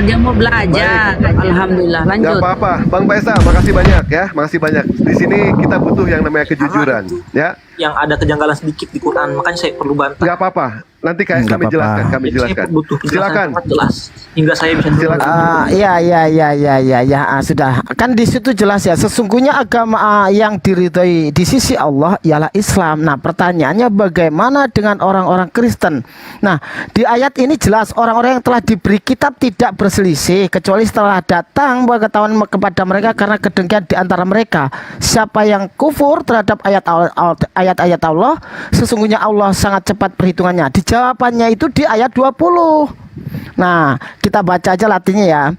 dia mau belajar. Alhamdulillah, Gak lanjut. apa-apa, Bang Faisal, makasih banyak ya, makasih banyak. Di sini kita butuh yang namanya kejujuran, ya. Yang ada kejanggalan sedikit di Quran, makanya saya perlu bantah. Gak apa-apa, nanti Nggak kami apa-apa. jelaskan, kami Jadi jelaskan. saya butuh penjelasan yang Silakan. sangat jelas hingga saya bisa Silakan. Ya, sudah. Kan di situ jelas ya, sesungguhnya agama yang diridhoi di sisi Allah ialah Islam. Nah, pertanyaannya bagaimana dengan orang-orang Kristen? Nah, di ayat ini jelas orang-orang yang telah diberi kitab tidak berselisih kecuali setelah datang pengetahuan kepada mereka karena kedengkian di antara mereka. Siapa yang kufur terhadap ayat-ayat Allah, sesungguhnya Allah sangat cepat perhitungannya. Di jawabannya itu di ayat 20. Nah, kita baca aja latinya ya.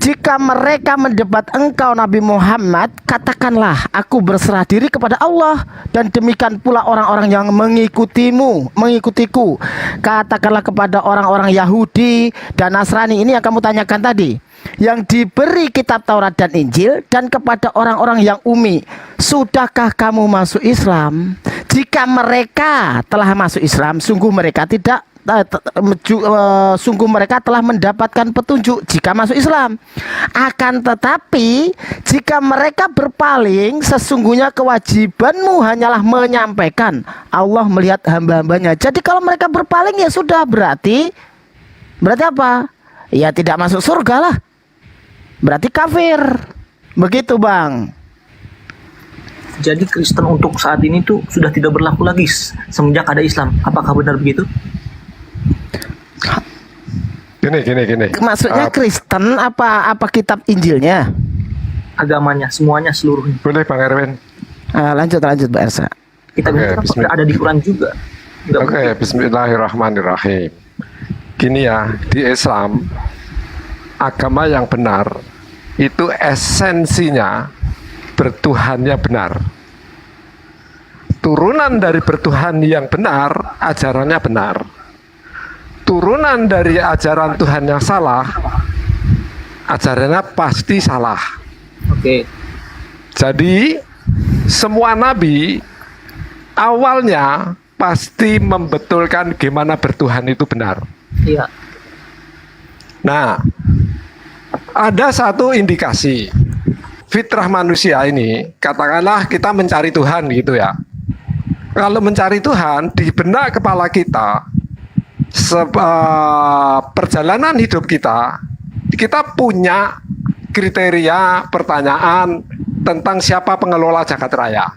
Jika mereka mendebat engkau Nabi Muhammad, katakanlah aku berserah diri kepada Allah, dan demikian pula orang-orang yang mengikutiku. Katakanlah kepada orang-orang Yahudi dan Nasrani, ini yang kamu tanyakan tadi, yang diberi kitab Taurat dan Injil, dan kepada orang-orang yang umi, sudahkah kamu masuk Islam? Jika mereka telah masuk Islam, sungguh mereka telah mendapatkan petunjuk jika masuk Islam. Akan tetapi jika mereka berpaling, sesungguhnya kewajibanmu hanyalah menyampaikan. Allah melihat hamba-hambanya. Jadi kalau mereka berpaling ya sudah, berarti apa? Ya tidak masuk surga lah. Berarti kafir. Begitu, Bang. Jadi Kristen untuk saat ini tuh sudah tidak berlaku lagi semenjak ada Islam. Apakah benar begitu? Gini. Maksudnya Kristen apa kitab Injilnya? Agamanya, semuanya, seluruhnya. Boleh Bang Erwin? Lanjut Mbak Elsa. Kita bilang ada di Quran juga. Oke, bismillahirrahmanirrahim. Gini ya, di Islam, agama yang benar itu esensinya bertuhannya benar. Turunan dari bertuhan yang benar, ajarannya benar. Turunan dari ajaran Tuhan yang salah, ajarannya pasti salah. Oke. Jadi semua nabi awalnya pasti membetulkan gimana bertuhan itu benar. Iya. Nah, ada satu indikasi fitrah manusia ini, katakanlah kita mencari Tuhan gitu ya. Kalau mencari Tuhan di benak kepala kita, perjalanan hidup kita punya kriteria pertanyaan tentang siapa pengelola jagat raya.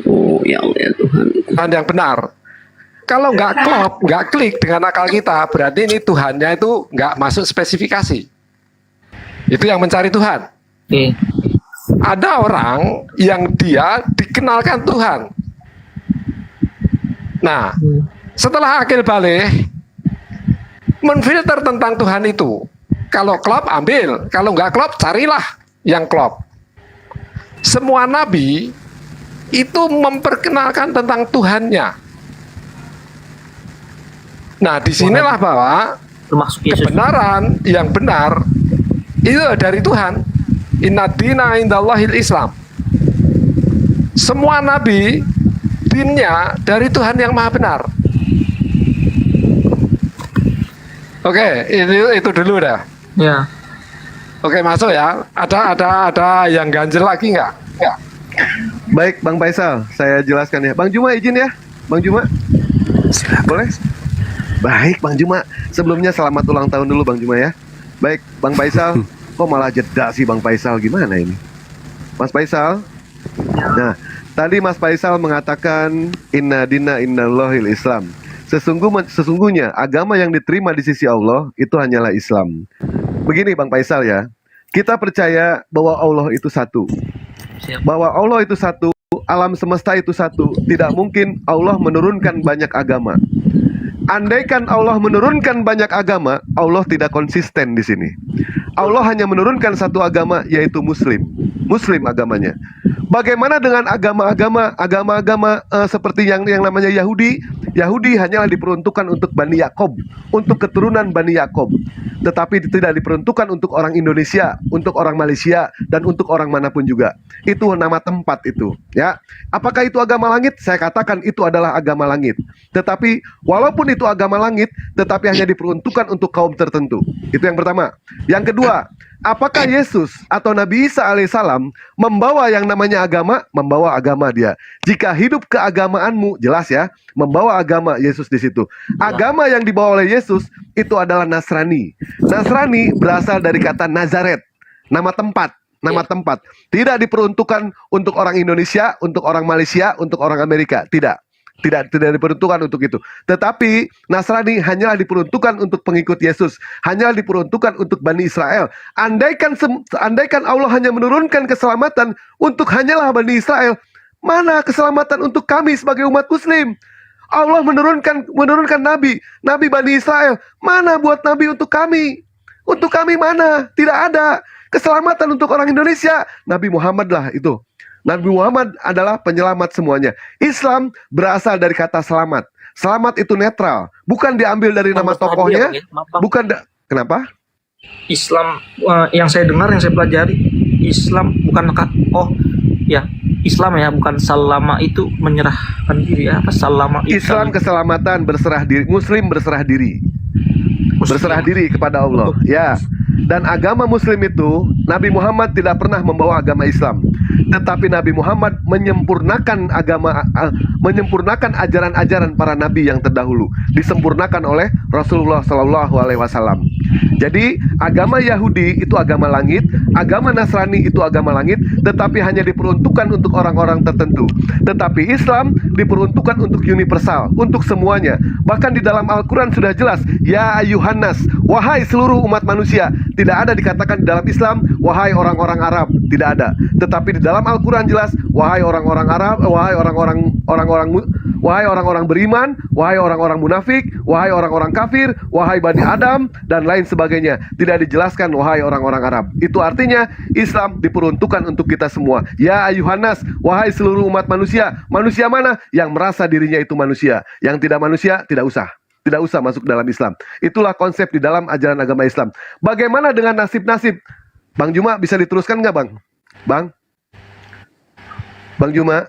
Oh ya Allah ya Tuhan. Tuhan yang benar. Kalau nggak klop, nggak klik dengan akal kita, berarti ini Tuhannya itu nggak masuk spesifikasi. Itu yang mencari Tuhan. Oke. Ada orang yang dia dikenalkan Tuhan. Nah, setelah akil balik, menfilter tentang Tuhan itu. Kalau klop, ambil. Kalau nggak klop, carilah yang klop. Semua nabi itu memperkenalkan tentang Tuhannya. Nah, disinilah bahwa Termasuk Yesus. kebenaran yang benar itu dari Tuhan. Inna dina indallahil Islam. Semua nabi dinnya dari Tuhan yang maha benar. Oke, itu dulu dah. Ya. Oke, masuk ya. Ada yang ganjel lagi nggak? Nggak. Baik Bang Faisal, saya jelaskan ya. Bang Juma izin ya, Bang Juma. Boleh? Baik Bang Juma, sebelumnya selamat ulang tahun dulu Bang Juma ya. Baik Bang Faisal, kok malah jeda sih Bang Faisal, gimana ini? Mas Faisal? Nah, tadi Mas Faisal mengatakan inna dina innallahil Islam. Sesungguhnya agama yang diterima di sisi Allah itu hanyalah Islam. Begini Bang Faisal ya, kita percaya bahwa Allah itu satu. Siap. Bahwa Allah itu satu, alam semesta itu satu. Tidak mungkin Allah menurunkan banyak agama. Andaikan Allah menurunkan banyak agama, Allah tidak konsisten di sini. Allah hanya menurunkan satu agama, yaitu Muslim. Muslim agamanya. Bagaimana dengan agama-agama seperti yang namanya Yahudi? Yahudi hanyalah diperuntukkan untuk Bani Yakob, untuk keturunan Bani Yakob. Tetapi tidak diperuntukkan untuk orang Indonesia, untuk orang Malaysia, dan untuk orang manapun juga. Itu nama tempat itu, ya. Apakah itu agama langit? Saya katakan itu adalah agama langit. Tetapi walaupun itu agama langit, tetapi hanya diperuntukkan untuk kaum tertentu. Itu yang pertama. Yang kedua, apakah Yesus atau Nabi Isa alaihissalam membawa yang namanya agama? Membawa agama dia. Jika hidup keagamaanmu, jelas ya, membawa agama Yesus di situ. Agama yang dibawa oleh Yesus itu adalah Nasrani. Nasrani berasal dari kata Nazaret, nama tempat. Nama tempat. Tidak diperuntukkan untuk orang Indonesia, untuk orang Malaysia, untuk orang Amerika. Tidak. Tidak diperuntukkan untuk itu. Tetapi Nasrani hanyalah diperuntukkan untuk pengikut Yesus, hanyalah diperuntukkan untuk Bani Israel. Andaikan Allah hanya menurunkan keselamatan untuk hanyalah Bani Israel, mana keselamatan untuk kami sebagai umat Muslim? Allah menurunkan nabi Bani Israel. Mana buat nabi untuk kami? Untuk kami mana? Tidak ada keselamatan untuk orang Indonesia. Nabi Muhammad lah itu. Nabi Muhammad adalah penyelamat semuanya. Islam berasal dari kata selamat. Selamat itu netral, bukan diambil dari nama tokohnya. Kenapa? Islam yang saya dengar, yang saya pelajari, Islam bukan Islam ya, bukan salama itu menyerahkan diri ya. Apa salama itu? Islam keselamatan, berserah diri. Muslim berserah diri. Berserah diri kepada Allah. Ya. Dan agama Muslim itu, Nabi Muhammad tidak pernah membawa agama Islam, tetapi Nabi Muhammad menyempurnakan menyempurnakan ajaran-ajaran para nabi yang terdahulu, disempurnakan oleh Rasulullah SAW. Jadi agama Yahudi itu agama langit, agama Nasrani itu agama langit, tetapi hanya diperuntukkan untuk orang-orang tertentu. Tetapi Islam diperuntukkan untuk universal, untuk semuanya. Bahkan di dalam Al-Quran sudah jelas, ya ayuhannas, wahai seluruh umat manusia. Tidak ada dikatakan di dalam Islam, wahai orang-orang Arab, tidak ada. Tetapi di dalam Al-Quran jelas, wahai orang-orang Arab, wahai orang-orang beriman, wahai orang-orang munafik, wahai orang-orang kafir, wahai Bani Adam, dan lain sebagainya. Tidak dijelaskan wahai orang-orang Arab. Itu artinya Islam diperuntukkan untuk kita semua. Ya ayuhannas, wahai seluruh umat manusia. Manusia mana? Yang merasa dirinya itu manusia. Yang tidak manusia, tidak usah. Tidak usah masuk dalam Islam. Itulah konsep di dalam ajaran agama Islam. Bagaimana dengan nasib-nasib? Bang Juma bisa diteruskan nggak, Bang? Bang Juma?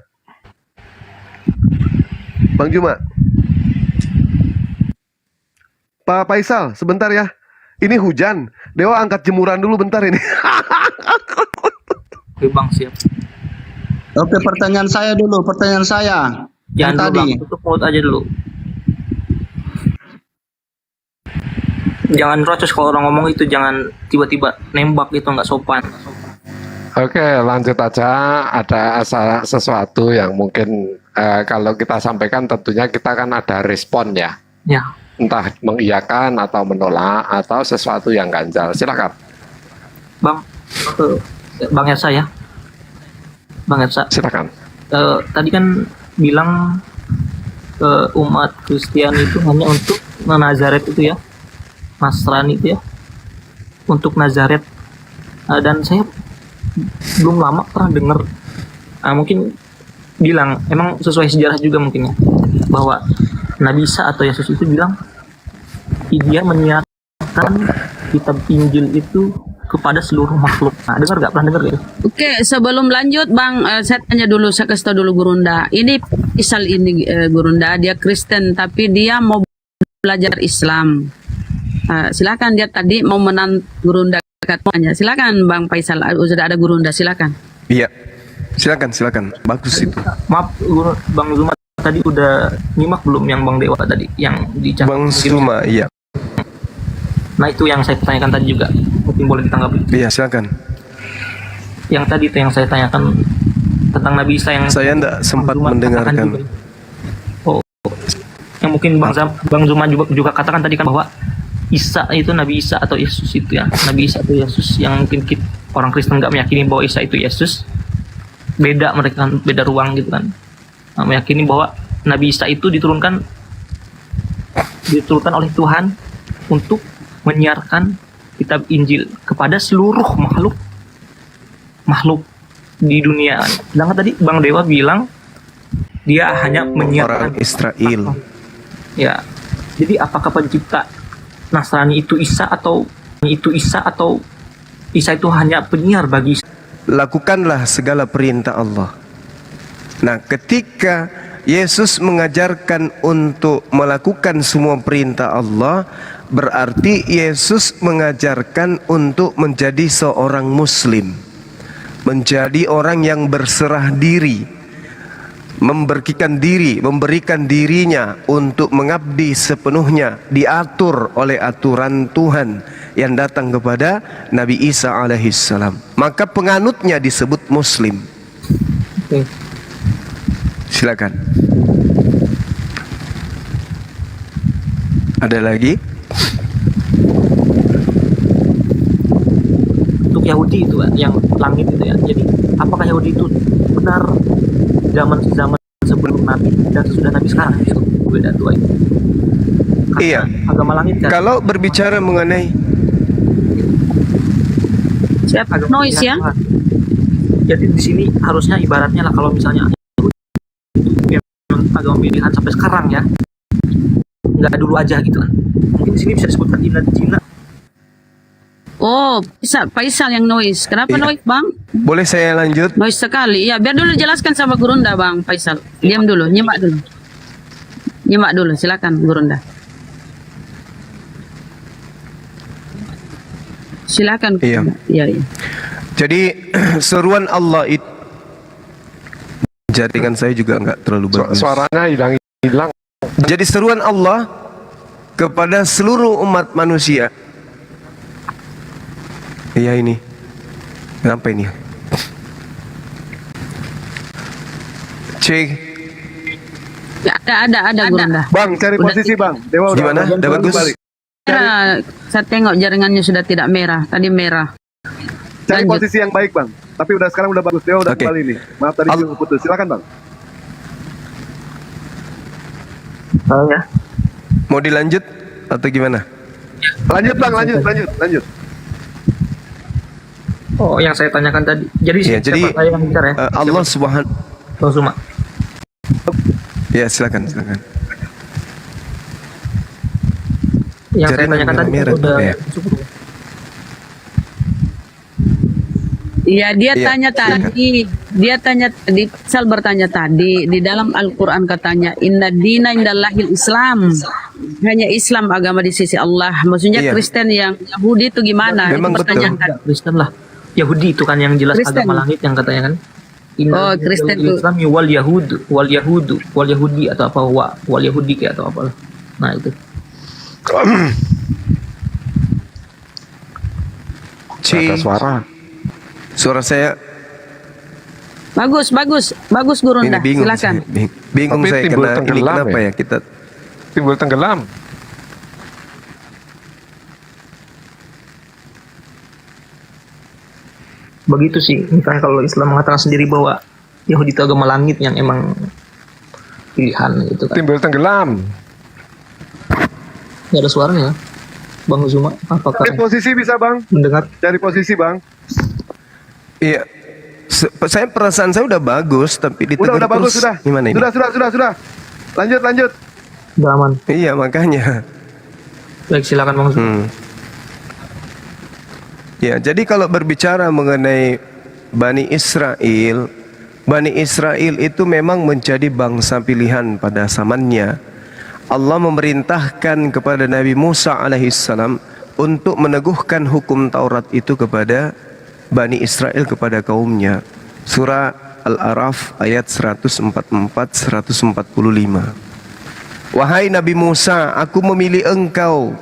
Bang Juma? Pak Faisal, sebentar ya. Ini hujan. Dewa angkat jemuran dulu bentar ini. Oke Bang, siap. Oke, pertanyaan saya dulu. Yang Jangan dulu, tadi. Bang. Tutup mulut aja dulu. Jangan rocos kalau orang ngomong itu, jangan tiba-tiba nembak, itu nggak sopan. Oke, lanjut aja. Ada sesuatu yang mungkin kalau kita sampaikan tentunya kita kan ada respon ya. Ya. Entah mengiyakan atau menolak atau sesuatu yang ganjal. Silakan. Bang, Bang Elsa ya. Bang Elsa. Silakan. Tadi kan bilang umat Kristen itu hanya untuk Nazaret itu ya. Nasrani itu ya. Untuk Nazaret. Dan saya belum lama pernah dengar mungkin bilang, emang sesuai sejarah juga mungkin ya, bahwa Nabi Isa atau Yesus itu bilang dia menyiarkan kitab Injil itu kepada seluruh makhluk. Nah, dengar nggak? Pernah dengar gitu? Oke, sebelum lanjut Bang, saya tanya dulu, saya kasih tahu dulu Gurunda. Ini Isal ini Gurunda, dia Kristen tapi dia mau belajar Islam. Silakan, dia tadi mau Gurunda katanya. Silakan Bang Faisal, sudah ada Gurunda, silakan. Iya, silakan, bagus itu. Maaf, Bang Zuma tadi udah nyimak belum yang Bang Dewa tadi yang dicari? Bang Zuma, iya. Nah itu yang saya tanyakan tadi juga, mungkin boleh ditanggapi. Iya, silakan. Yang tadi itu yang saya tanyakan tentang Nabi Isa yang Saya enggak sempat Zuma mendengarkan. katakan juga. Oh, yang mungkin Bang Zuma juga katakan tadi kan bahwa Isa itu Nabi Isa atau Yesus itu ya, Nabi Isa atau Yesus, yang mungkin orang Kristen nggak meyakini bahwa Isa itu Yesus, beda, mereka kan beda ruang gitu kan. Meyakini bahwa Nabi Isa itu diturunkan oleh Tuhan untuk menyiarkan kitab Injil kepada seluruh makhluk. di dunia. Sedangkan tadi Bang Dewa bilang dia hanya menyiapkan Orang Israel. ya. Jadi apakah pencipta Nasrani itu Isa atau Isa itu hanya penyiar bagi Lakukanlah segala perintah Allah. Nah, ketika Yesus mengajarkan untuk melakukan semua perintah Allah, berarti Yesus mengajarkan untuk menjadi seorang muslim, menjadi orang yang berserah diri, memberikan dirinya untuk mengabdi sepenuhnya, diatur oleh aturan Tuhan yang datang kepada Nabi Isa alaihissalam. Maka penganutnya disebut muslim. Oke. Silakan. Ada lagi? untuk Yahudi itu kan, yang langit itu ya. Jadi apakah Yahudi itu benar zaman sebelum Nabi dan sesudah Nabi sekarang itu beda tua itu? Karena Iya. agama langit kan. Kalau berbicara mengenai Siapa? Agama Noise ya? pilihan Tuhan. Jadi di sini harusnya ibaratnya lah kalau misalnya Yahudi itu agama pilihan sampai sekarang ya, nggak dulu aja gitu kan. Mungkin di sini bisa disebutkan Cina. Oh, Faisal yang noise. Kenapa Iya. noise, Bang? boleh saya lanjut? Noise sekali. Ya, biar dulu jelaskan sama Gurunda, Bang Faisal. Diam dulu, nyimak dulu. Nyimak dulu, silakan Gurunda. Silakan. Iya. Iya, iya. Jadi seruan Allah itu, jaringan saya juga nggak terlalu bagus. Suaranya hilang. Jadi seruan Allah kepada seluruh umat manusia. Iya ini. Kenapa ini? Cek. Ya, ada Gurunda. Bang, cari Udah. posisi bang. Dewa udah Gimana? Udah bagus? balik. Merah. Saya tengok jaringannya sudah tidak merah. Tadi merah. Cari Lanjut. posisi yang baik bang. Tapi udah sekarang udah bagus. Dewa udah Oke. kembali nih. Maaf tadi putus. Silakan bang. Ya. Mau dilanjut atau gimana? Lanjut bang, lanjut. Oh, yang saya tanyakan tadi. Jadi Iya, jadi, siapa saya yang bicara ya? Allah Subhanahu. Bang Suma. Ya silakan. Yang saya Jaringan tanyakan tadi merah, udah ya. cukup. Iya, dia Iya, tanya tadi. Dia tanya tadi. Faisal bertanya tadi. Di dalam Al-Quran katanya, Inna dina indallahil Islam. Hanya Islam agama di sisi Allah. Maksudnya Iya. Kristen yang Yahudi itu gimana? Memang Itu pertanyaan betul. tadi. Kristen lah. Yahudi itu kan yang jelas Kristen. agama langit yang katanya kan. Oh, Kristen tuh. Islam wal Yahudi atau apa wal Yahudi kayak atau apalah. Nah itu. Ada suara. Suara saya Bagus Gurunda. ini bingung. Silakan. Bingung Tapi saya timbul karena ini tenggelam kenapa ya? ya kita Timbul tenggelam. Begitu sih. Misalnya kalau Islam mengatakan sendiri bahwa Yahudi itu agama langit yang emang pilihan gitu kan. Timbul tenggelam. Gak ada suaranya. Bang Zuma, apakah Cari posisi bisa bang. mendengar? Cari posisi bang. Iya. Saya perasaan saya udah bagus tapi ditegur Udah bagus terus. sudah. Gimana ini? Sudah. Lanjut. Udah aman. Iya makanya. Baik, silakan Bang Zuma. Ya, jadi kalau berbicara mengenai Bani Israel itu memang menjadi bangsa pilihan pada zamannya. Allah memerintahkan kepada Nabi Musa alaihissalam untuk meneguhkan hukum Taurat itu kepada Bani Israel, kepada kaumnya. Surah Al-A'raf ayat 144-145. Wahai Nabi Musa, aku memilih engkau,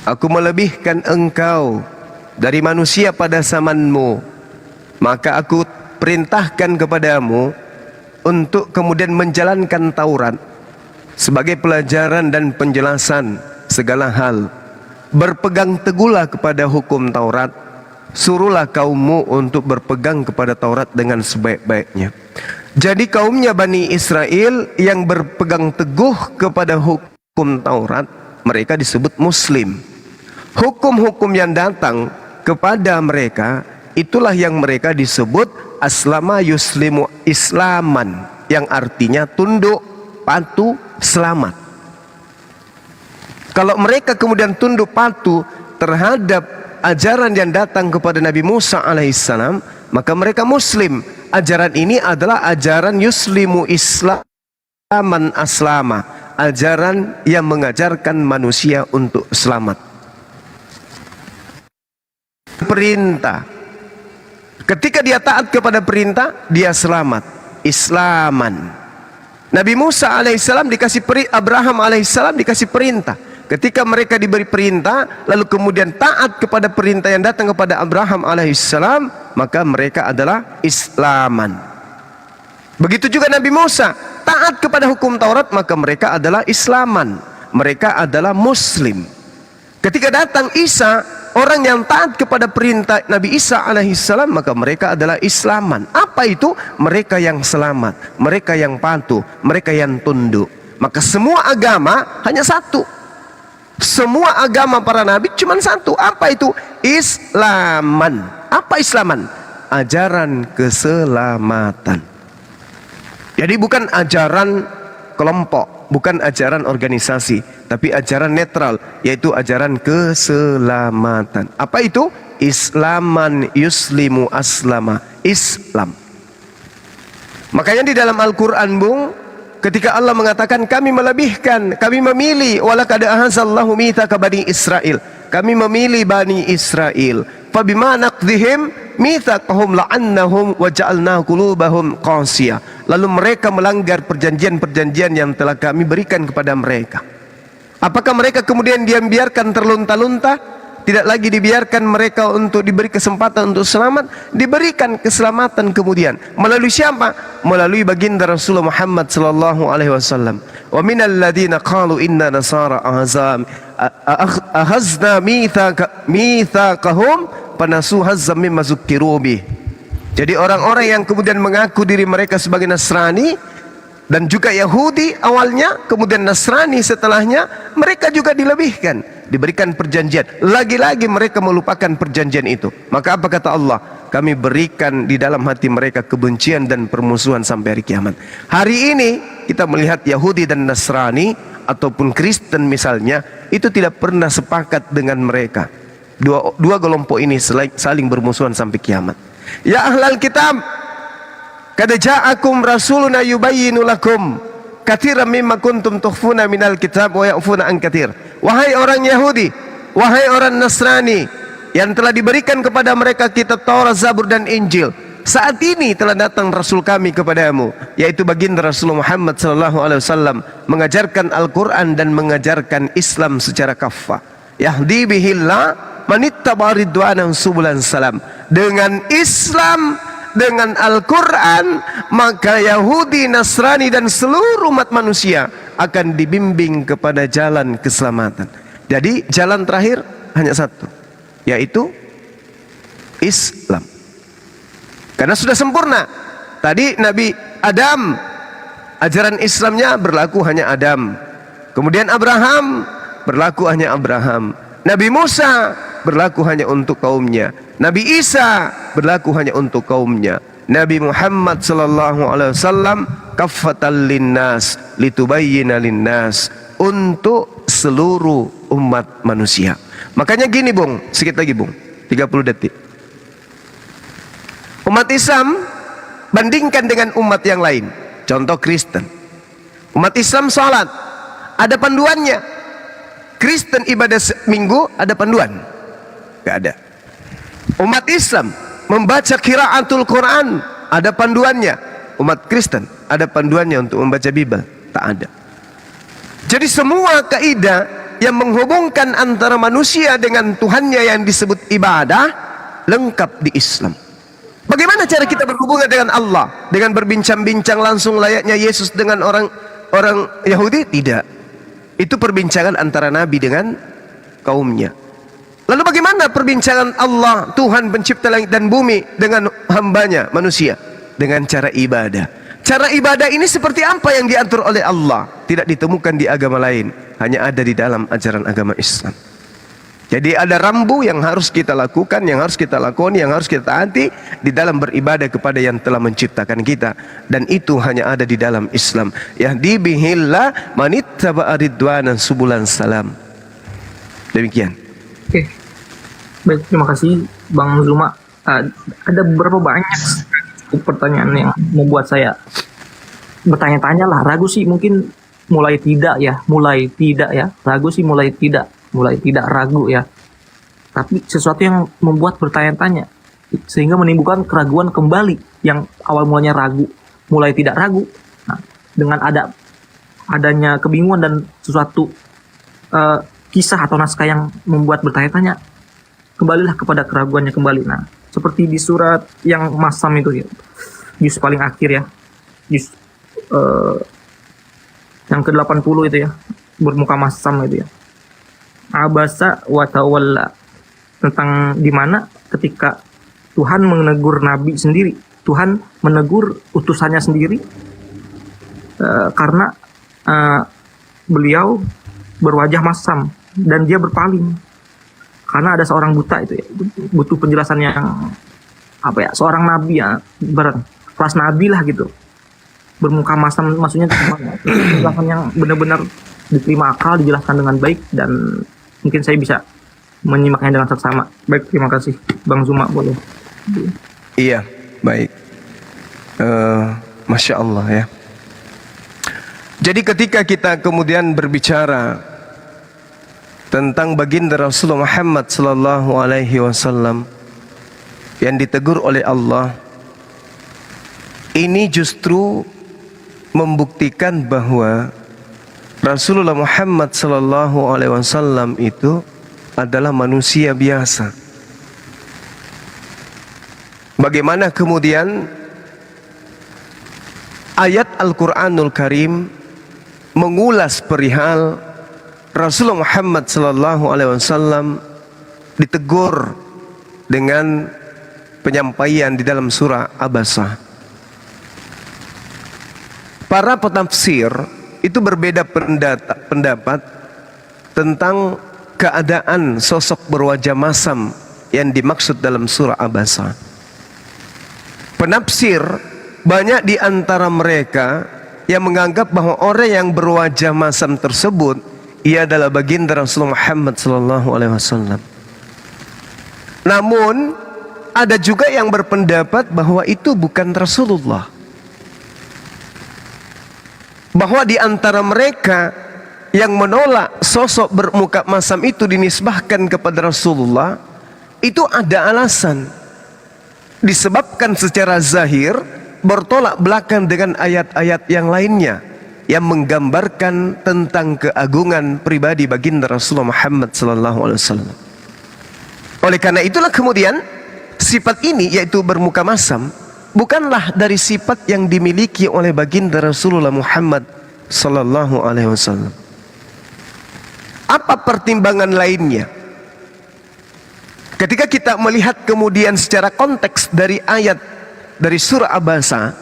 aku melebihkan engkau dari manusia pada zamanmu, maka aku perintahkan kepadamu untuk kemudian menjalankan Taurat sebagai pelajaran dan penjelasan segala hal. Berpegang teguhlah kepada hukum Taurat, suruhlah kaummu untuk berpegang kepada Taurat dengan sebaik-baiknya. Jadi kaumnya Bani Israel yang berpegang teguh kepada hukum Taurat, mereka disebut Muslim. Hukum-hukum yang datang kepada mereka itulah yang mereka disebut aslama yuslimu islaman, yang artinya tunduk, patuh, selamat. Kalau mereka kemudian tunduk patuh terhadap ajaran yang datang kepada Nabi Musa alaihissalam, maka mereka muslim. Ajaran ini adalah ajaran yuslimu islaman aslama, ajaran yang mengajarkan manusia untuk selamat. Perintah, ketika dia taat kepada perintah, dia selamat. Islaman. Nabi Musa alaihissalam dikasih Abraham alaihissalam dikasih perintah. Ketika mereka diberi perintah, lalu kemudian taat kepada perintah yang datang kepada Abraham alaihissalam, maka mereka adalah Islaman. Begitu juga Nabi Musa, taat kepada hukum Taurat, maka mereka adalah Islaman. Mereka adalah Muslim. Ketika datang Isa, orang yang taat kepada perintah Nabi Isa alaihissalam, maka mereka adalah Islaman. Apa itu? Mereka yang selamat, mereka yang patuh, mereka yang tunduk. Maka semua agama hanya satu. Semua agama para nabi cuma satu. Apa itu? Islaman. Apa Islaman? Ajaran keselamatan. Jadi bukan ajaran kelompok, bukan ajaran organisasi, tapi ajaran netral, yaitu ajaran keselamatan. Apa itu? Islaman yuslimu aslama, Islam. Makanya di dalam Al-Quran, Bung, ketika Allah mengatakan kami melebihkan, kami memilih, walaqad ahazallahu mitsaka bani Israil, kami memilih Bani Israel, fabima naqdihim mitsaqahum la'annahum wa ja'alna qulubahum qasiyah, lalu mereka melanggar perjanjian-perjanjian yang telah kami berikan kepada mereka. Apakah mereka kemudian dibiarkan terlunta-lunta? Tidak lagi dibiarkan mereka untuk diberi kesempatan untuk selamat, diberikan keselamatan kemudian melalui siapa? Melalui baginda Rasulullah Muhammad sallallahu alaihi wasallam. Wa minal ladzina qalu inna nasara ahazna mitsaqahum panasu hazzam mimma zukkiru bih. Jadi orang-orang yang kemudian mengaku diri mereka sebagai Nasrani dan juga Yahudi awalnya, kemudian Nasrani setelahnya, mereka juga dilebihkan, diberikan perjanjian. Lagi-lagi mereka melupakan perjanjian itu. Maka apa kata Allah? Kami berikan di dalam hati mereka kebencian dan permusuhan sampai hari kiamat. Hari ini kita melihat Yahudi dan Nasrani ataupun Kristen misalnya, itu tidak pernah sepakat dengan mereka. Dua kelompok ini saling bermusuhan sampai kiamat. Ya ahlal kitab, qad ja'akum rasuluna yubayyinu lakum katsiran mimma kuntum tukhfuna minal kitab wa ya'funa an katsir. Wahai orang Yahudi, wahai orang Nasrani yang telah diberikan kepada mereka kitab Taurat, Zabur dan Injil, saat ini telah datang Rasul kami kepadamu, yaitu baginda Rasulullah Muhammad sallallahu alaihi wasallam, mengajarkan Al-Quran dan mengajarkan Islam secara kafah. Yahdi bihillah manittaba ridwanan subulan salam. Dengan Islam, dengan Al-Quran, maka Yahudi, Nasrani dan seluruh umat manusia akan dibimbing kepada jalan keselamatan. Jadi jalan terakhir hanya satu, yaitu Islam. Karena sudah sempurna. Tadi Nabi Adam, ajaran Islamnya berlaku hanya Adam. Kemudian Abraham, berlaku hanya Abraham. Nabi Musa berlaku hanya untuk kaumnya. Nabi Isa berlaku hanya untuk kaumnya. Nabi Muhammad sallallahu alaihi wasallam kaffatan linnas litubayyana linnas, untuk seluruh umat manusia. Makanya gini, Bung, sedikit lagi, Bung, 30 detik. Umat Islam bandingkan dengan umat yang lain. Contoh Kristen. Umat Islam salat, ada panduannya. Kristen ibadah minggu, ada panduan? Gak ada. Umat Islam membaca qiraatul Quran, ada panduannya. Umat Kristen ada panduannya untuk membaca Bible? Tak ada. Jadi semua kaidah yang menghubungkan antara manusia dengan Tuhannya yang disebut ibadah lengkap di Islam. Bagaimana cara kita berhubungan dengan Allah? Dengan berbincang-bincang langsung layaknya Yesus dengan orang Yahudi? Tidak. Itu perbincangan antara Nabi dengan kaumnya. Lalu bagaimana perbincangan Allah, Tuhan pencipta langit dan bumi, dengan hambanya manusia? Dengan cara ibadah. Cara ibadah ini seperti apa yang diatur oleh Allah? Tidak ditemukan di agama lain, hanya ada di dalam ajaran agama Islam. Jadi ada rambu yang harus kita lakukan, yang harus kita lakoni, yang harus kita taati di dalam beribadah kepada yang telah menciptakan kita, dan itu hanya ada di dalam Islam. Yahdi bihillah manittaba'a ridwanan subulan salam. Demikian. Oke, baik, terima kasih Bang Zuma. Ada beberapa banyak pertanyaan yang membuat saya bertanya-tanya lah, ragu sih, mungkin mulai tidak ya, ragu sih, mulai tidak ragu ya, tapi sesuatu yang membuat bertanya-tanya sehingga menimbulkan keraguan kembali. Yang awal mulanya ragu mulai tidak ragu. Nah, dengan adanya kebingungan dan sesuatu kisah atau naskah yang membuat bertanya-tanya, kembalilah kepada keraguannya kembali. Nah, seperti di surat yang masam itu ya, juz paling akhir ya, juz yang ke-80 itu ya, bermuka masam itu ya, abasa wa tawalla, tentang dimana ketika Tuhan menegur Nabi sendiri, Tuhan menegur utusannya sendiri karena beliau berwajah masam dan dia berpaling karena ada seorang buta itu ya. Butuh penjelasan yang apa ya, seorang nabi ya, kelas nabi lah gitu, bermuka masam, maksudnya penjelasan yang benar-benar diterima akal, dijelaskan dengan baik, dan mungkin saya bisa menyimaknya dengan seksama. Baik, terima kasih Bang Zuma, boleh. Iya, baik. Masya Allah ya. Jadi ketika kita kemudian berbicara tentang baginda Rasulullah Muhammad sallallahu alaihi wasallam yang ditegur oleh Allah, ini justru membuktikan bahwa Rasulullah Muhammad sallallahu alaihi wasallam itu adalah manusia biasa. Bagaimana kemudian ayat Al-Qur'anul Karim mengulas perihal Rasulullah Muhammad sallallahu alaihi wasallam ditegur dengan penyampaian di dalam surah Abasa. Para penafsir itu berbeda pendapat tentang keadaan sosok berwajah masam yang dimaksud dalam surah Abasa. Penafsir banyak di antara mereka yang menganggap bahwa orang yang berwajah masam tersebut ia adalah baginda Rasulullah Muhammad sallallahu alaihi wasallam. Namun ada juga yang berpendapat bahwa itu bukan Rasulullah. Bahwa di antara mereka yang menolak sosok bermuka masam itu dinisbahkan kepada Rasulullah, itu ada alasan. Disebabkan secara zahir bertolak belakang dengan ayat-ayat yang lainnya yang menggambarkan tentang keagungan pribadi baginda Rasulullah Muhammad sallallahu alaihi wasallam. Oleh karena itulah kemudian sifat ini, yaitu bermuka masam, bukanlah dari sifat yang dimiliki oleh baginda Rasulullah Muhammad sallallahu alaihi wasallam. Apa pertimbangan lainnya? Ketika kita melihat kemudian secara konteks dari ayat dari surah Abasa,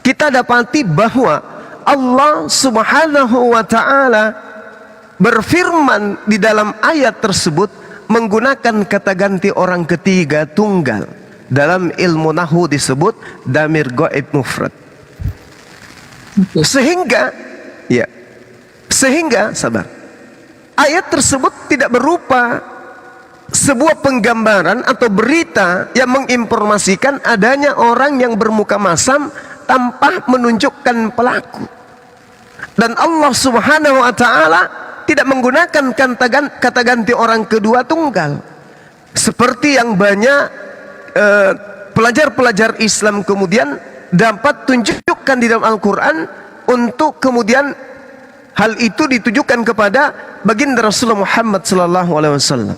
kita dapati bahwa Allah Subhanahu wa taala berfirman di dalam ayat tersebut menggunakan kata ganti orang ketiga tunggal. Dalam ilmu nahwu disebut damir ghaib mufrad. Sehingga sabar. Ayat tersebut tidak berupa sebuah penggambaran atau berita yang menginformasikan adanya orang yang bermuka masam tanpa menunjukkan pelaku. Dan Allah Subhanahu wa taala tidak menggunakan kata ganti orang kedua tunggal. Seperti yang banyak pelajar-pelajar Islam kemudian dapat tunjukkan di dalam Al-Quran, untuk kemudian hal itu ditujukan kepada baginda Rasulullah Muhammad sallallahu alaihi wasallam.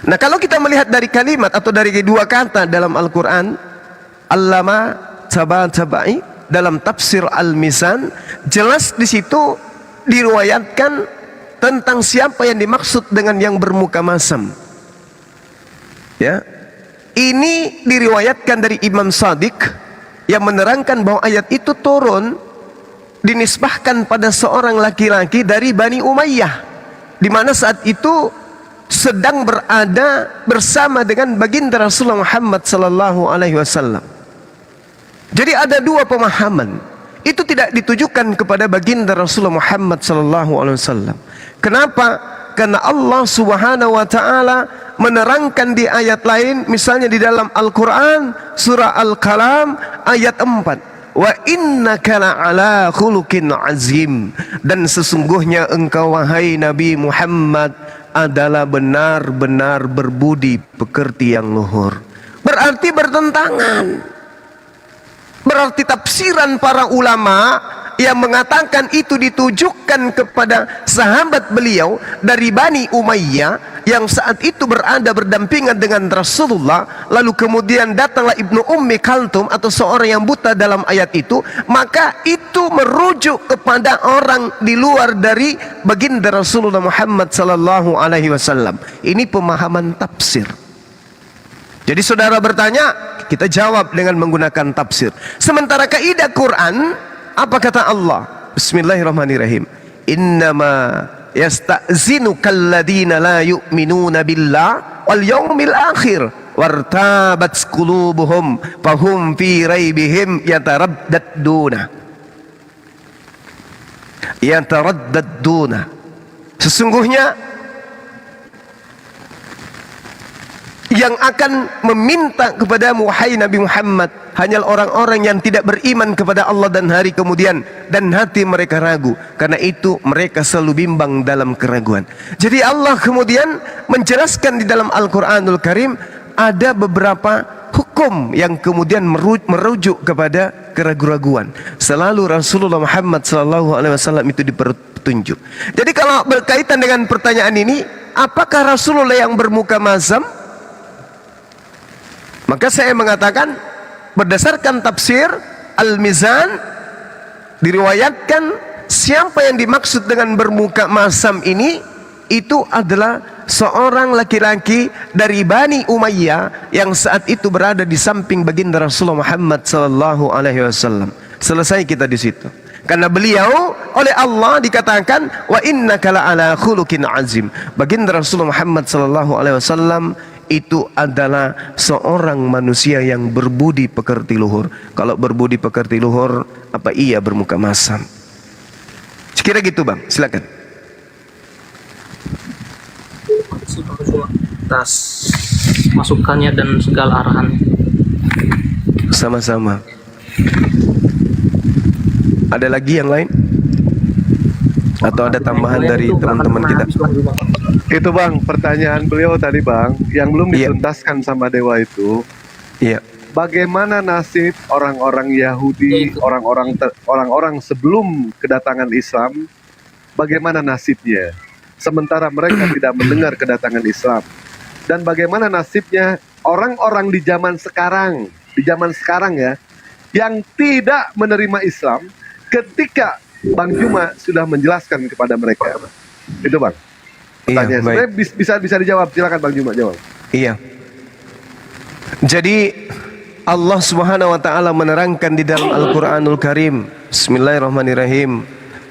Nah, kalau kita melihat dari kalimat atau dari dua kata dalam Al-Quran, Allama Tabai dalam tafsir Al-Mizan, jelas di situ diriwayatkan tentang siapa yang dimaksud dengan yang bermuka masam. Ya, ini diriwayatkan dari Imam Shadiq yang menerangkan bahwa ayat itu turun dinisbahkan pada seorang laki-laki dari Bani Umayyah. di mana saat itu sedang berada bersama dengan baginda Rasulullah Muhammad sallallahu alaihi wasallam. Jadi ada dua pemahaman. Itu tidak ditujukan kepada baginda Rasulullah Muhammad sallallahu alaihi wasallam. Kenapa? Karena Allah Subhanahu wa taala menerangkan di ayat lain, misalnya di dalam Al-Qur'an surah Al-Qalam ayat 4. Wa innaka la'ala khuluqin azim, dan sesungguhnya engkau wahai Nabi Muhammad adalah benar-benar berbudi pekerti yang luhur. Berarti bertentangan. Berarti tafsiran para ulama yang mengatakan itu ditujukan kepada sahabat beliau dari Bani Umayyah yang saat itu berada berdampingan dengan Rasulullah, lalu kemudian datanglah Ibnu Ummi Kaltum atau seorang yang buta dalam ayat itu, maka itu merujuk kepada orang di luar dari baginda Rasulullah Muhammad sallallahu alaihi wasallam. Ini pemahaman tafsir. Jadi saudara bertanya, kita jawab dengan menggunakan tafsir. Sementara kaidah Quran, apa kata Allah? Bismillahirrahmanirrahim. Innama yasta'zinukal ladina la yu'minuna billah wal yawmil akhir wartabat qulubuhum fahum fi raibihim yataraddaduna. Sesungguhnya yang akan meminta kepada wahai Nabi Muhammad hanyalah orang-orang yang tidak beriman kepada Allah dan hari kemudian, dan hati mereka ragu, karena itu mereka selalu bimbang dalam keraguan. Jadi Allah kemudian menjelaskan di dalam Al-Quranul Karim ada beberapa hukum yang kemudian merujuk kepada keraguan-raguan. Selalu Rasulullah Muhammad SAW itu dipetunjuk. Jadi kalau berkaitan dengan pertanyaan ini, apakah Rasulullah yang bermuka mazam? Maka saya mengatakan berdasarkan tafsir Al-Mizan diriwayatkan siapa yang dimaksud dengan bermuka masam ini, itu adalah seorang laki-laki dari Bani Umayyah yang saat itu berada di samping baginda Rasulullah Muhammad sallallahu alaihi wasallam. Selesai kita di situ. Karena beliau oleh Allah dikatakan wa innaka la'ala khuluqin azim. Baginda Rasulullah Muhammad sallallahu alaihi wasallam itu adalah seorang manusia yang berbudi pekerti luhur. Kalau berbudi pekerti luhur, apa iya bermuka masam? Sekira gitu bang, silakan. Atas masukannya dan segala arahannya. Sama-sama. Ada lagi yang lain? Atau ada tambahan dari teman-teman kita? Itu bang, pertanyaan beliau tadi bang, yang belum dituntaskan sama Dewa itu. Iya. Bagaimana nasib orang-orang Yahudi, orang-orang sebelum kedatangan Islam? Bagaimana nasibnya? Sementara mereka tidak mendengar kedatangan Islam. Dan bagaimana nasibnya orang-orang di zaman sekarang ya, yang tidak menerima Islam ketika Bang Juma sudah menjelaskan kepada mereka. Itu bang. Iya, sebenarnya bisa dijawab. Silakan Bang Juma jawab. Iya. Jadi Allah Subhanahu wa taala menerangkan di dalam Al-Qur'anul Karim, Bismillahirrahmanirrahim.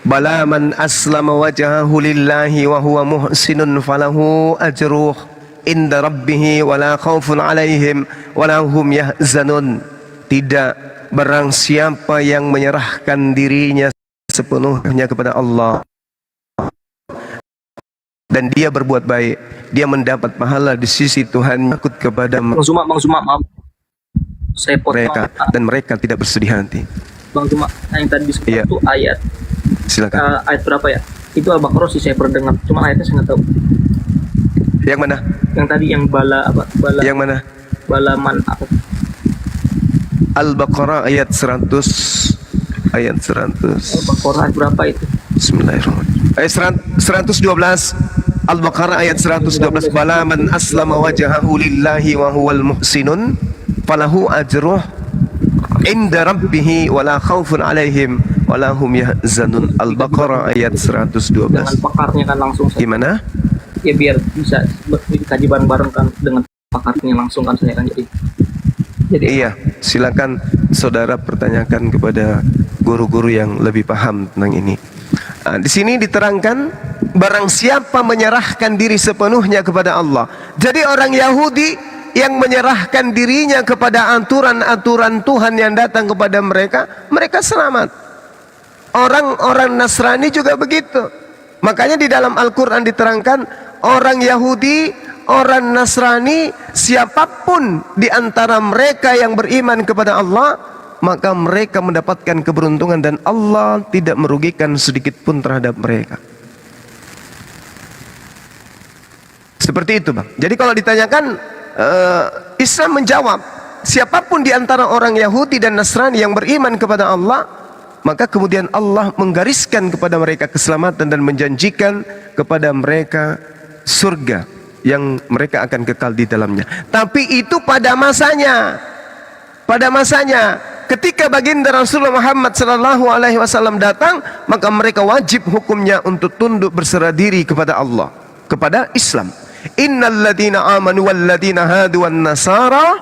Bala man aslama wajhahu lillahi wa huwa muhsinun falahu ajruh inda rabbih wa la khaufun alaihim wa la hum yahzanun. Tidak, barang siapa yang menyerahkan dirinya sepenuhnya kepada Allah dan dia berbuat baik, dia mendapat pahala di sisi Tuhan. Takut kepada Bang Zuma, maaf. Saya potong. mereka, dan mereka tidak bersedih hati. Bang Zuma, yang tadi disebut Iya. itu ayat. Silakan. Ayat berapa ya? Itu Al-Baqarah sih saya pernah dengar. Cuma ayatnya saya nggak tahu. Yang mana? Yang tadi yang bala apa? Yang mana? Balaman apa? Al-Baqarah ayat 100. Ayat 100. Al-Baqarah ayat berapa itu? Bismillahirrahmanirrahim. Ayat 112. Al-Baqarah ayat 112. Bala man aslama wajhahu lillahi wa huwal muhsinun falahu ajruh inda rabbih wa la khaufun alaihim wa la hum yahzanun. Al-Baqarah ayat 112. Dengan pakarnya kan langsung saya. Gimana? Ya biar bisa dikaji bareng-bareng kan dengan pakarnya langsung kan saya kan jadi. Iya, silakan saudara pertanyakan kepada guru-guru yang lebih paham tentang ini. Di sini diterangkan barang siapa menyerahkan diri sepenuhnya kepada Allah. Jadi orang Yahudi yang menyerahkan dirinya kepada aturan-aturan Tuhan yang datang kepada mereka, mereka selamat. Orang-orang Nasrani juga begitu. Makanya di dalam Al-Quran diterangkan, orang Yahudi, orang Nasrani, siapapun di antara mereka yang beriman kepada Allah, maka mereka mendapatkan keberuntungan dan Allah tidak merugikan sedikit pun terhadap mereka. Seperti itu, Bang. Jadi kalau ditanyakan, Islam menjawab, siapapun di antara orang Yahudi dan Nasrani yang beriman kepada Allah, maka kemudian Allah menggariskan kepada mereka keselamatan dan menjanjikan kepada mereka surga yang mereka akan kekal di dalamnya. Tapi itu pada masanya. Pada masanya, ketika baginda Rasulullah Muhammad SAW datang, maka mereka wajib hukumnya untuk tunduk berserah diri kepada Allah, kepada Islam. Innal ladina amanu wal ladina hadu wan nasara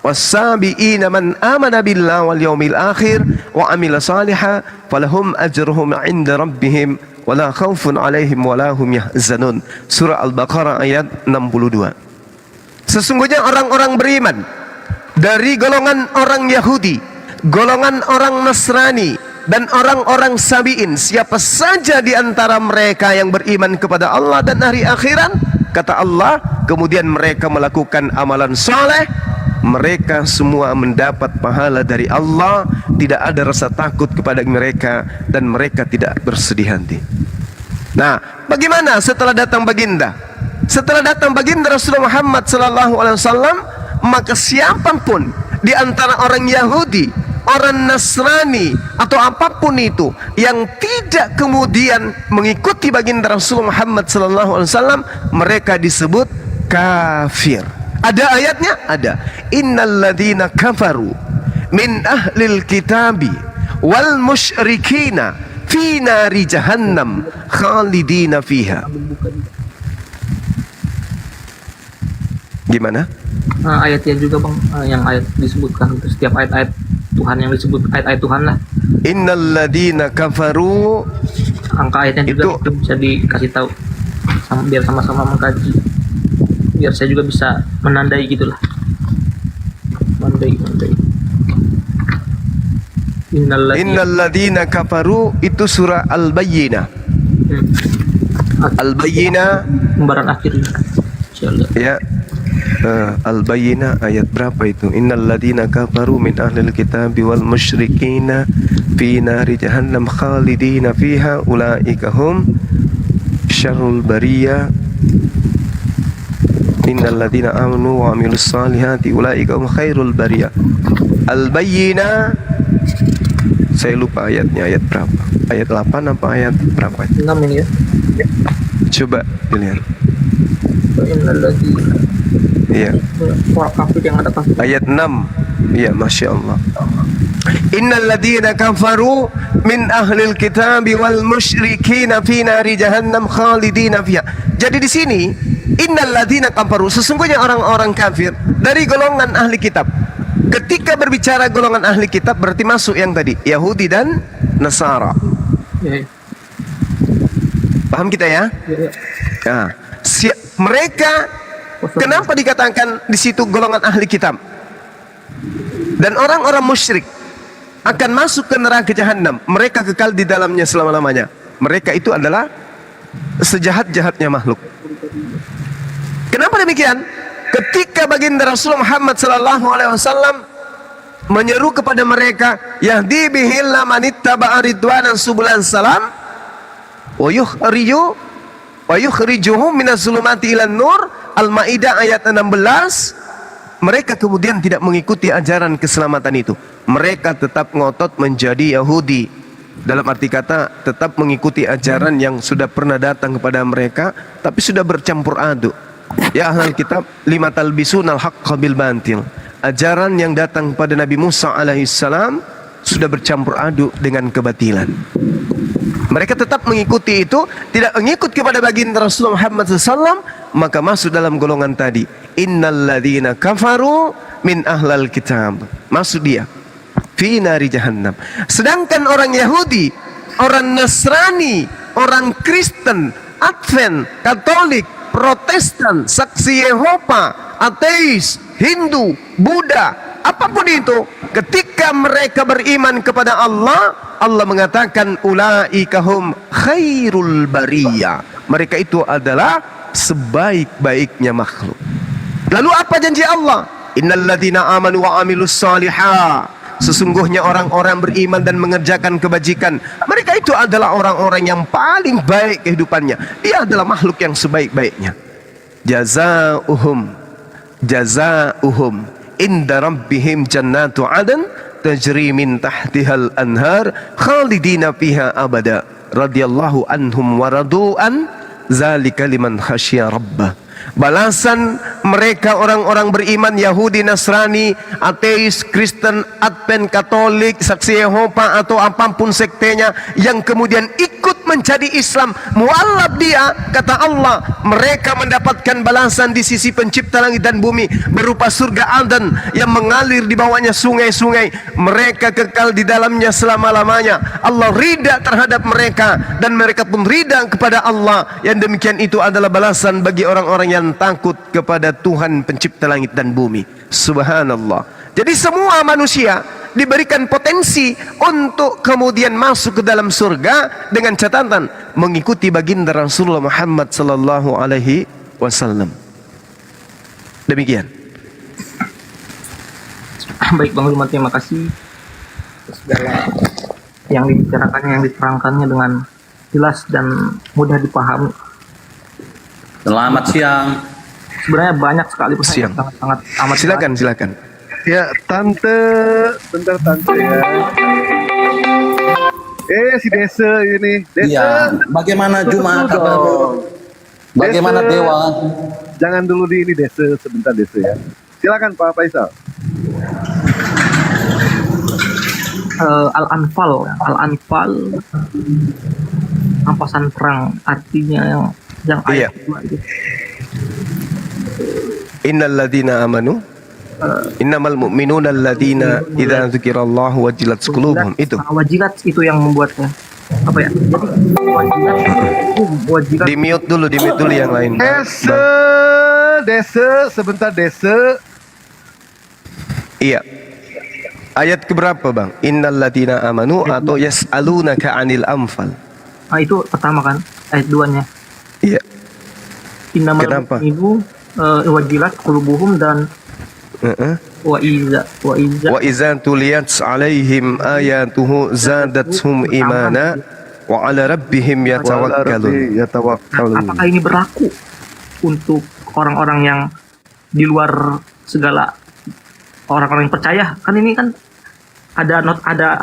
was-sabiina man amana billahi wal yawmil akhir wa amila salihan falahum ajruhum 'inda rabbihim wala khaufun 'alaihim wala hum yahzanun. Surah Al-Baqarah ayat 62. Sesungguhnya orang-orang beriman dari golongan orang Yahudi, golongan orang Nasrani, dan orang-orang Sabi'in, siapa saja di antara mereka yang beriman kepada Allah dan hari akhirat, kata Allah, kemudian mereka melakukan amalan soleh, mereka semua mendapat pahala dari Allah, tidak ada rasa takut kepada mereka, dan mereka tidak bersedih hati. Nah, bagaimana setelah datang baginda? Setelah datang baginda Rasulullah Muhammad SAW, maka siapapun di antara orang Yahudi, orang Nasrani, atau apapun itu yang tidak kemudian mengikuti baginda Rasulullah Muhammad SAW, mereka disebut kafir. Ada ayatnya? Ada. Innal ladina kafaru min ahlil kitabi wal musyrikina fi nari jahannam khalidina fiha. Gimana? Nah, ayatnya juga Bang, yang ayat disebutkan itu setiap ayat-ayat Tuhan yang disebut ayat-ayat Tuhan lah. Innal ladina kafaru, Angka ayatnya juga itu bisa dikasih tahu biar sama-sama mengkaji. Biar saya juga bisa menandai gitulah. Mandai. innal ladina kafaru itu surah Al-Bayyinah. Al-Bayyinah Lembaran akhir insyaallah. ya. Al-Bayyinah ayat berapa itu? Innal ladina kafaru min ahlil kitabi wal musyrikina fi nari jahannam khalidina fiha ulaika hum syarrul bariyah. Innal ladina amanu wa amilus salihati ulaika hum khairul bariyah. Al-Bayyinah, saya lupa ayatnya, ayat berapa? Ayat 8 apa ayat berapa? 6 ini ya. Coba dilihat. Innal ladina, Iya. orang kafir yang ada kafir. Ayat 6. Ya, Masya Allah. Innal ladina kafaru min ahlil kitabi wal musyrikina fi nari jahannam khalidina fiha. Jadi di sini innal ladina kafaru, sesungguhnya orang-orang kafir dari golongan ahli kitab. Ketika berbicara golongan ahli kitab berarti masuk yang tadi Yahudi dan Nasara. Ya. Paham kita ya? Ya. Nah, mereka kenapa dikatakan di situ golongan ahli kitab? Dan orang-orang musyrik akan masuk ke neraka jahanam. Mereka kekal di dalamnya selama-lamanya. Mereka itu adalah sejahat-jahatnya makhluk. Kenapa demikian? Ketika baginda Rasulullah Muhammad SAW menyeru kepada mereka, yahdi bihillah manittaba'a ridwanan subulan salam wa yukhrijuhum minaz zulumati ilan nur. Al-Maidah ayat 16. Mereka kemudian tidak mengikuti ajaran keselamatan itu. Mereka tetap ngotot menjadi Yahudi. Dalam arti kata tetap mengikuti ajaran yang sudah pernah datang kepada mereka, tapi sudah bercampur aduk. Ya ahlul kitab, lima talbisunal haqqa bil batil. Ajaran yang datang pada Nabi Musa alaihissalam sudah bercampur aduk dengan kebatilan. Mereka tetap mengikuti itu, tidak mengikut kepada baginda Rasulullah Muhammad SAW, maka masuk dalam golongan tadi. Innal ladina kafaru min ahlal kitab. Masuk dia fi nari jahannam. Sedangkan orang Yahudi, orang Nasrani, orang Kristen, Advent, Katolik, Protestan, Saksi Yehova, ateis, Hindu, Buddha, apapun itu, ketika mereka beriman kepada Allah, Allah mengatakan ulaikahum khairul bariyah. Mereka itu adalah sebaik-baiknya makhluk. Lalu apa janji Allah? Innalladzina amanu wa amilus salihah. Sesungguhnya orang-orang beriman dan mengerjakan kebajikan, mereka itu adalah orang-orang yang paling baik kehidupannya. Dia adalah makhluk yang sebaik-baiknya. Jazaohum inda rabbihim jannatu adan tajri min tahtihal anhar khalidina fiha abada radhiyallahu anhum wa radu'an zalika liman khasyiya rabbah. Balasan mereka orang-orang beriman Yahudi, Nasrani, ateis, Kristen, Advent, Katolik, Saksi Yehova atau apapun sektenya yang kemudian ikut menjadi Islam, mualaf dia, kata Allah, mereka mendapatkan balasan di sisi pencipta langit dan bumi berupa surga Aden yang mengalir di bawahnya sungai-sungai. Mereka kekal di dalamnya selama-lamanya. Allah ridha terhadap mereka dan mereka pun ridha kepada Allah. Yang demikian itu adalah balasan bagi orang-orang yang takut kepada Tuhan pencipta langit dan bumi. Subhanallah. Jadi semua manusia diberikan potensi untuk kemudian masuk ke dalam surga dengan catatan mengikuti baginda Rasulullah Muhammad sallallahu alaihi wasallam. Demikian. Baik Bang Jumat, terima kasih atas segala yang dibicarakannya, yang diterangkannya dengan jelas dan mudah dipahami. Selamat siang. Sebenarnya banyak sekali Siang. sangat amat. Silakan. Ya, tante, bentar tante ya. Si Desa ini. Desa. Iya. Bagaimana Jumat? Tunggu dong. Bagaimana Desa. Dewa? Jangan dulu di ini Desa, sebentar Desa ya. Silakan Pak Faisal. Al-Anfal rampasan perang, artinya yang Iya. ayat kedua itu. Innal ladzina amanu innamal mu'minuna alladzina idza dzukirallahu wajilat qulubuhum. Itu Wajilat itu yang membuatnya apa ya? Jadi wajilat di mute dulu yang lain. Desa, sebentar Desa. Iya. Ayat keberapa Bang? Innal ladzina amanu atau yas'alunaka 'anil anfal. itu pertama kan, ayat 2-nya. Iya. Innamal Kenapa? mu'minu wajilat qulubuhum dan wa iza Wa idza tuliyat 'alaihim ayatuhu zadatuhum imana wa 'ala rabbihim yatawakkalun. apakah ini berlaku untuk orang-orang yang di luar segala orang-orang yang percaya? Kan ini kan ada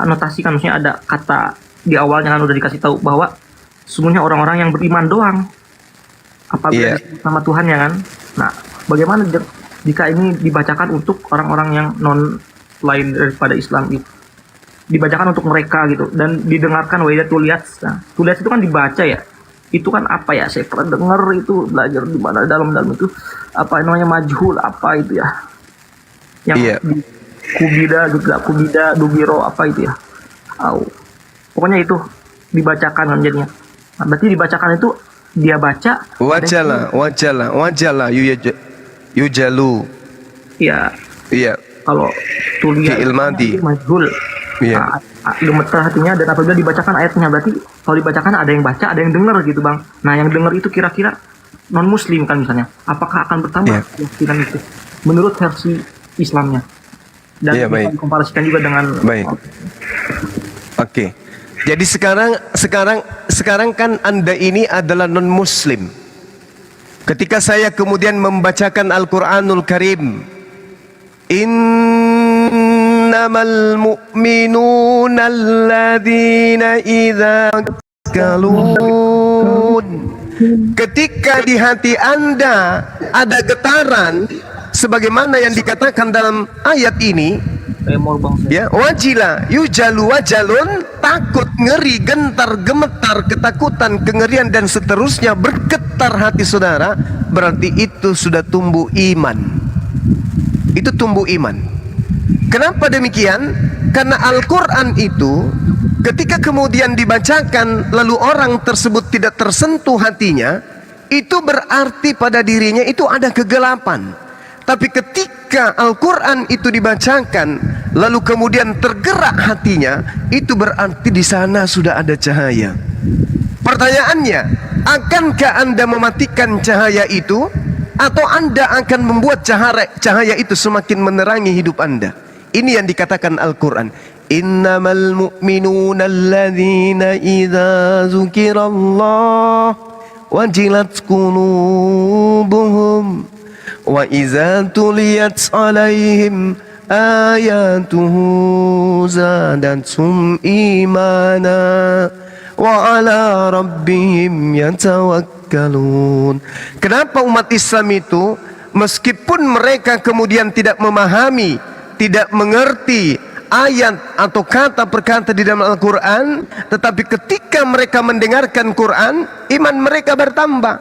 anotasi kan, maksudnya ada kata di awalnya kan udah dikasih tahu bahwa sesungguhnya orang-orang yang beriman doang apabila disebut nama Tuhannya kan. Nah, bagaimana jika ini dibacakan untuk orang-orang yang non lain daripada Islam itu, dibacakan untuk mereka gitu dan didengarkan wa idza tuliyat. Nah, tuliyat itu kan dibaca ya. Itu kan apa ya? Saya pernah dengar itu, belajar di mana dalam itu apa namanya, majhul apa itu ya? Yang di kubida dubiro apa itu ya? Pokoknya itu dibacakan kan jadinya. Nah, berarti dibacakan itu dia baca wajala yujalu. Iya. Iya. Kalau tulisan Fi'il madi. majhul. Iya. Gemeter hatinya, dan apabila dibacakan ayatnya berarti kalau dibacakan ada yang baca, ada yang dengar gitu Bang. Nah, yang dengar itu kira-kira non muslim kan misalnya. Apakah akan bertambah keyakinan itu menurut versi Islamnya? Dan bisa dikomparasikan juga dengan Oke. Jadi sekarang kan Anda ini adalah non muslim. Ketika saya kemudian membacakan Al-Qur'anul Karim, innamal mu'minuna alladzina idza kalun. Ketika di hati Anda ada getaran sebagaimana yang dikatakan dalam ayat ini, ya, wajila yujalu wajalun, takut, ngeri, gentar, gemetar, ketakutan, kengerian dan seterusnya bergetar hati saudara, berarti itu sudah tumbuh iman. Itu tumbuh iman. Kenapa demikian? Karena Al-Quran itu ketika kemudian dibacakan lalu orang tersebut tidak tersentuh hatinya, itu berarti pada dirinya itu ada kegelapan. Tapi ketika Al-Quran itu dibacakan lalu kemudian tergerak hatinya, itu berarti di sana sudah ada cahaya. Pertanyaannya, akankah Anda mematikan cahaya itu, atau Anda akan membuat cahaya itu semakin menerangi hidup Anda? Ini yang dikatakan Al-Quran. Innamal mu'minuna alladzina idza zukirallah wajilat qulubuhum wa idza tuliyat alaihim ayatuhu zadatsum imana wa ala rabbihim yatawakkalun. Kenapa umat Islam itu meskipun mereka kemudian tidak memahami, tidak mengerti ayat atau kata per kata di dalam Al-Quran, tetapi ketika mereka mendengarkan Quran, iman mereka bertambah,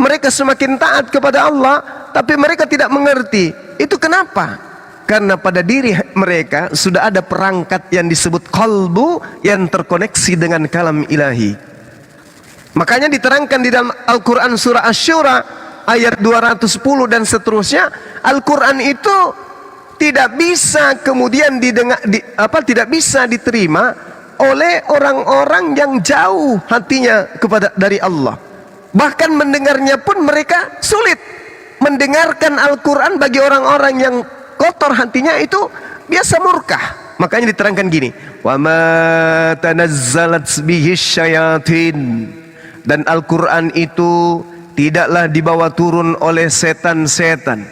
mereka semakin taat kepada Allah, tapi mereka tidak mengerti. Itu kenapa? Karena pada diri mereka sudah ada perangkat yang disebut qalbu, yang terkoneksi dengan kalam ilahi. Makanya diterangkan di dalam Al-Quran surah Asy-Syura ayat 210 dan seterusnya, Al-Quran itu tidak bisa kemudian tidak bisa diterima oleh orang-orang yang jauh hatinya dari Allah. Bahkan mendengarnya pun mereka sulit. Mendengarkan Al-Quran bagi orang-orang yang kotor hatinya itu biasa murkah. Makanya diterangkan gini, wa ma tanazzalat bihi syayatin, dan Al-Quran itu tidaklah dibawa turun oleh setan-setan.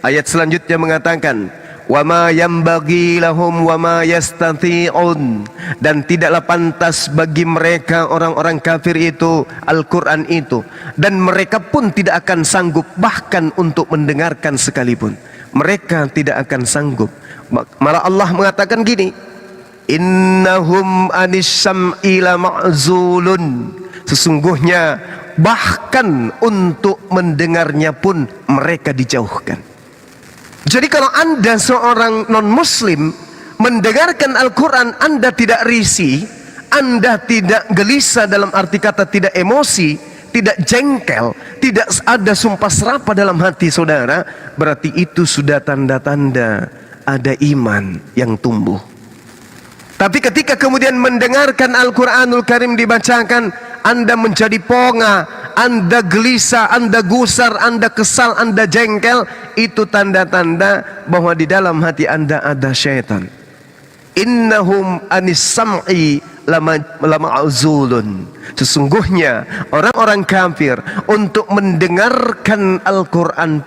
Ayat selanjutnya mengatakan, wa ma yambaghi lahum wa ma yastati'un, dan tidaklah pantas bagi mereka orang-orang kafir itu Al-Quran itu, dan mereka pun tidak akan sanggup bahkan untuk mendengarkan sekalipun. Mereka tidak akan sanggup. Malah Allah mengatakan gini, innahum anis sam'i la ma'zulun, sesungguhnya bahkan untuk mendengarnya pun mereka dijauhkan. Jadi kalau Anda seorang non-muslim mendengarkan Al-Quran, Anda tidak risih, Anda tidak gelisah, dalam arti kata tidak emosi, tidak jengkel, tidak ada sumpah serapah dalam hati saudara, berarti itu sudah tanda-tanda ada iman yang tumbuh. Tapi ketika kemudian mendengarkan Al-Quranul Karim dibacakan, Anda menjadi ponga, Anda gelisah, Anda gusar, Anda kesal, Anda jengkel, itu tanda-tanda bahwa di dalam hati Anda ada syaitan. Innahum anis sam'i lama'zulun, sesungguhnya orang-orang kafir untuk mendengarkan Al-Quran